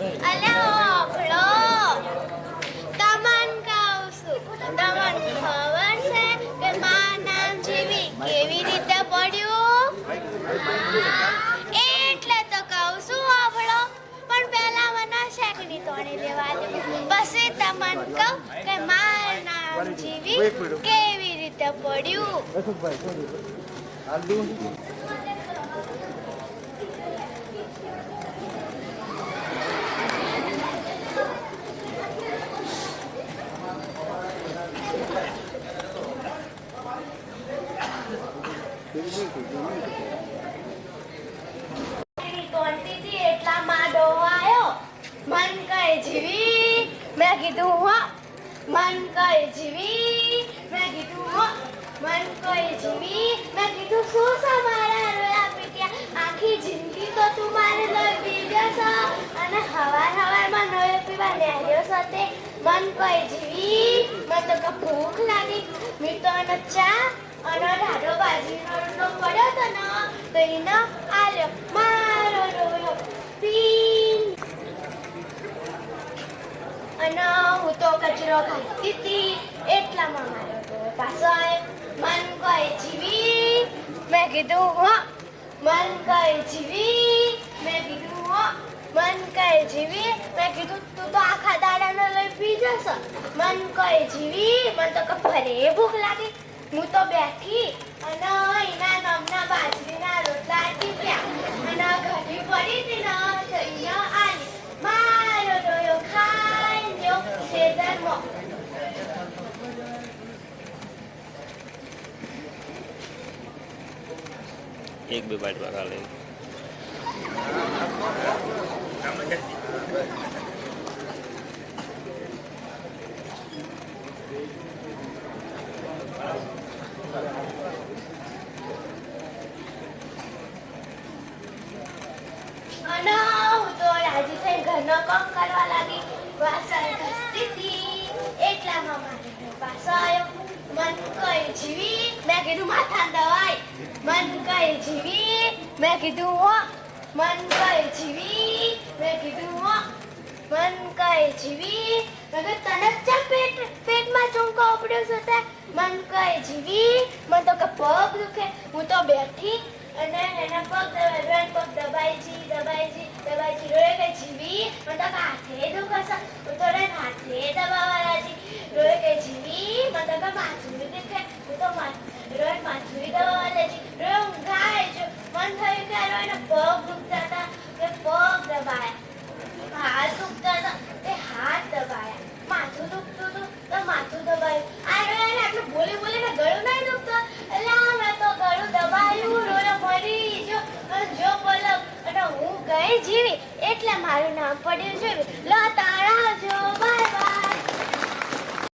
અલ્યા ઓખળો તમન કહું છું તમન ખબર છે કે માં નામ જેવી કેવી રીતે પડ્યું એટલે તો કહું છું ઓખળો પણ પહેલા મને શેકડી તોડી લેવા દે પછી તમન કહું કે માં નામ જેવી કેવી રીતે પડ્યું એટલા માં ડોહો આવ્યો મન કઈ જીવી મેં કીધું હો મન કઈ જીવી મેં કીધું હો મન કઈ જીવી મેં કીધું શું મારા રોયા પીટ્યા આખી જિંદગી તો તું મારે લઈ પીવ્યો છો અને હવારમાં નોયો પીવા નેહ્યો છો તે મન કઈ જીવી મને તો ભૂખ લાગી મેં તો અને ચા અને ઢાઢો બાજીનો રોટલો પડ્યો તો ને તો એને આલ્યો મારો રોયો પીન અને હું તો કચરો ખાતી હતી એટલામાં મારો રોયો પાછો આવ્યો મન કઈ જીવી મેં કીધું હો મન કઈ જીવી મેં કીધું હો મન કઈ જીવી મેં કીધું તું તો આખા દાડાનો લઈ પી જશો મન કઈ જીવી મને તો ફરે ભૂખ લાગી હું તો બેઠી અને એના નામના બાજરીના રોટલા ટીપ્યા અને ઘડી પડી હતી ને તો અહીંયા આલી મારો રોયો ખાઈ લ્યો સેદરમાં એક બે બાઈટ વાળા લે અને હું તો રાજી થઈ ઘરનો કામ કરવા લાગી વાસણ ઘસતી હતી એટલામાં મારે પાછો આવ્યો મન કઈ જીવી મેં કીધું માથા દવાઈ મન કઈ જીવી મેં કીધું હો મન કઈ જીવી મેં કીધું હો મન કઈ જીવી મેં તને ચમ પેટમાં ચૂંકો ઉપડ્યો છે તે મન કઈ જીવી મને તો કે પગ દુખે હું તો બેઠી અને એના પગ દબાઈ રોય કે જીવી મને તો હાથે દુખશે હું તો હાથે દબાવવા લાગી રોય કે જીવી મને તો માથું દુખે હું તો રોય માથું દબાવવા લાગી રોય ઊંઘાય જો મન થયું કે રોયને પગ દુખતા હતા કે પગ દબાયા હાથ દુખતા હતા તે હાથ દબાયા માથું દુખતું હતું તો માથું દબાયું આ રોયાને આટલું બોલીને ગળું નહીં દુખતું એટલે મેં તો ગળું દબાયું રોયો મરી જો પલક અને હું ગઈ જીવી એટલે મારું નામ પડ્યું છે લો તારા જો બાય બાય